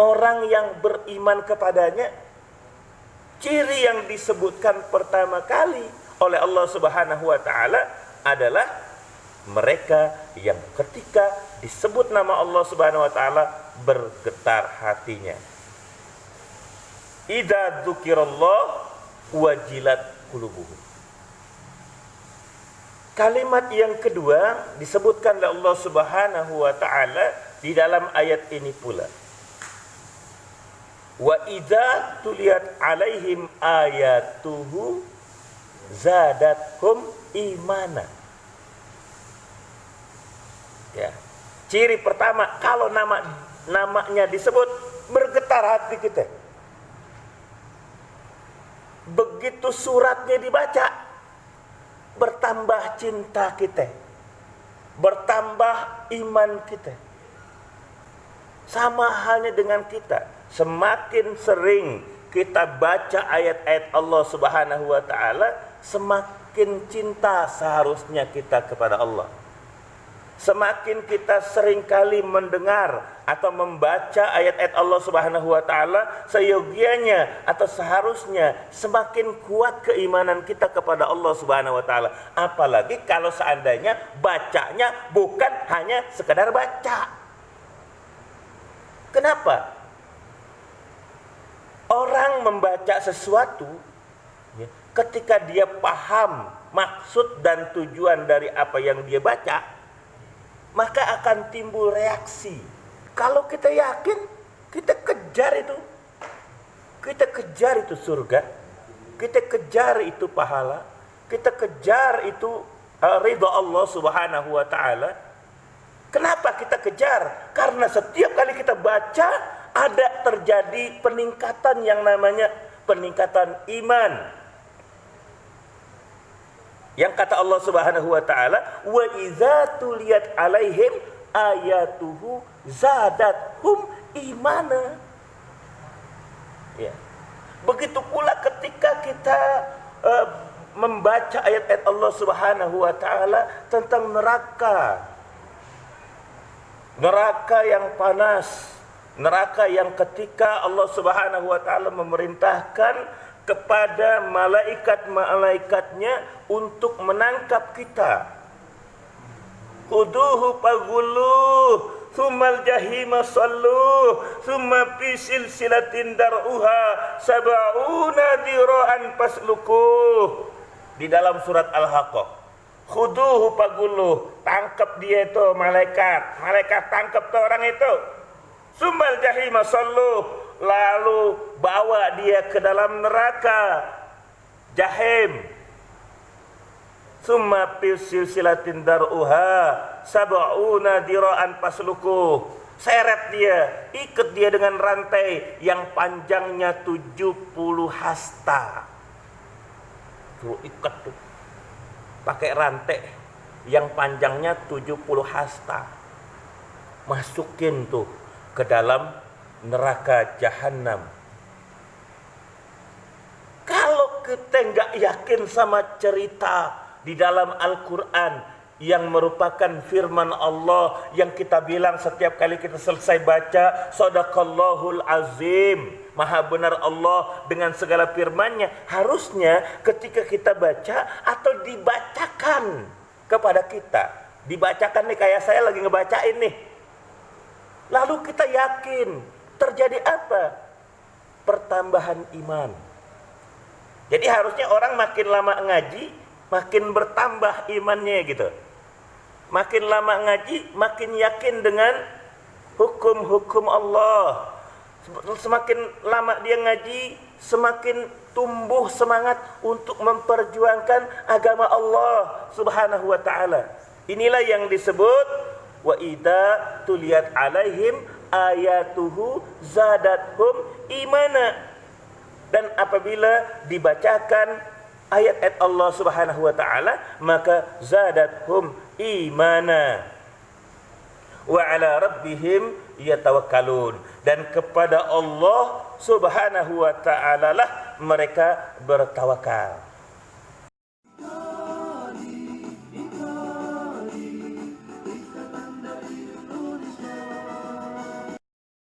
orang yang beriman kepadanya, ciri yang disebutkan pertama kali oleh Allah Subhanahu wa taala adalah mereka yang ketika disebut nama Allah Subhanahu wa taala bergetar hatinya. Idza dzukirallah wajilat qulubuhum. Kalimat yang kedua disebutkan oleh Allah Subhanahu wa taala di dalam ayat ini pula. Wa idza tuliyat alaihim ayatuhu zadathum imana. Ya. Ciri pertama kalau namanya disebut bergetar hati kita. Begitu suratnya dibaca, bertambah cinta kita, bertambah iman kita. Sama halnya dengan kita, semakin sering kita baca ayat-ayat Allah Subhanahu wa taala, semakin cinta seharusnya kita kepada Allah. Semakin kita seringkali mendengar atau membaca ayat-ayat Allah Subhanahu wa taala, seyogianya atau seharusnya semakin kuat keimanan kita kepada Allah Subhanahu wa taala. Apalagi kalau seandainya bacanya bukan hanya sekedar baca. Kenapa? Orang membaca sesuatu ketika dia paham maksud dan tujuan dari apa yang dia baca, maka akan timbul reaksi. Kalau kita yakin, kita kejar itu. Kita kejar itu surga. Kita kejar itu pahala. Kita kejar itu ridha Allah Subhanahu wa taala. Kenapa kita kejar? Karena setiap kali kita baca ada terjadi peningkatan yang namanya peningkatan iman. Yang kata Allah Subhanahu wa taala, wa idza tuliyat alaihim ayatuhu zadathum imana. Ya. Begitu pula ketika kita membaca ayat-ayat Allah Subhanahu wa taala tentang neraka. Neraka yang panas, neraka yang ketika Allah Subhanahu wa taala memerintahkan kepada malaikat-malaikatnya untuk menangkap kita. Khuduhu faghulluh, tsummal jahima salluh, tsumma fi silsilatin dar'uha sab'una dira'an faslukuh. Di dalam surat Al-Haqqah. Khuduhu faghulluh, tangkap dia itu malaikat. Malaikat tangkap tuh orang itu. Tsummal jahima salluh, lalu bawa dia ke dalam neraka jahim. Summa fi silsilatin dar'uha sab'una dira'an faslukuh. Seret dia, ikat dia dengan rantai yang panjangnya 70 hasta. Tuh ikat tuh. Pakai rantai yang panjangnya 70 hasta. Masukin tuh ke dalam neraka jahanam. Kalau kita nggak yakin sama cerita di dalam Al-Quran yang merupakan firman Allah yang kita bilang setiap kali kita selesai baca, Shadaqallahul Azim, maha benar Allah dengan segala firman-Nya, harusnya ketika kita baca atau dibacakan kepada kita, dibacakan nih kayak saya lagi ngebacain nih, lalu kita yakin, terjadi apa? Pertambahan iman. Jadi harusnya orang makin lama ngaji, makin bertambah imannya gitu. Makin lama ngaji, makin yakin dengan hukum-hukum Allah. Semakin lama dia ngaji, semakin tumbuh semangat untuk memperjuangkan agama Allah Subhanahu wa taala. Inilah yang disebut wa idza tuliyat alaihim ayatuhu zadathum imana. Dan apabila dibacakan ayat-ayat Allah Subhanahu wa taala, maka zadathum imana wa ala rabbihim yatawakkalun. Dan kepada Allah Subhanahu wa taala lah mereka bertawakal.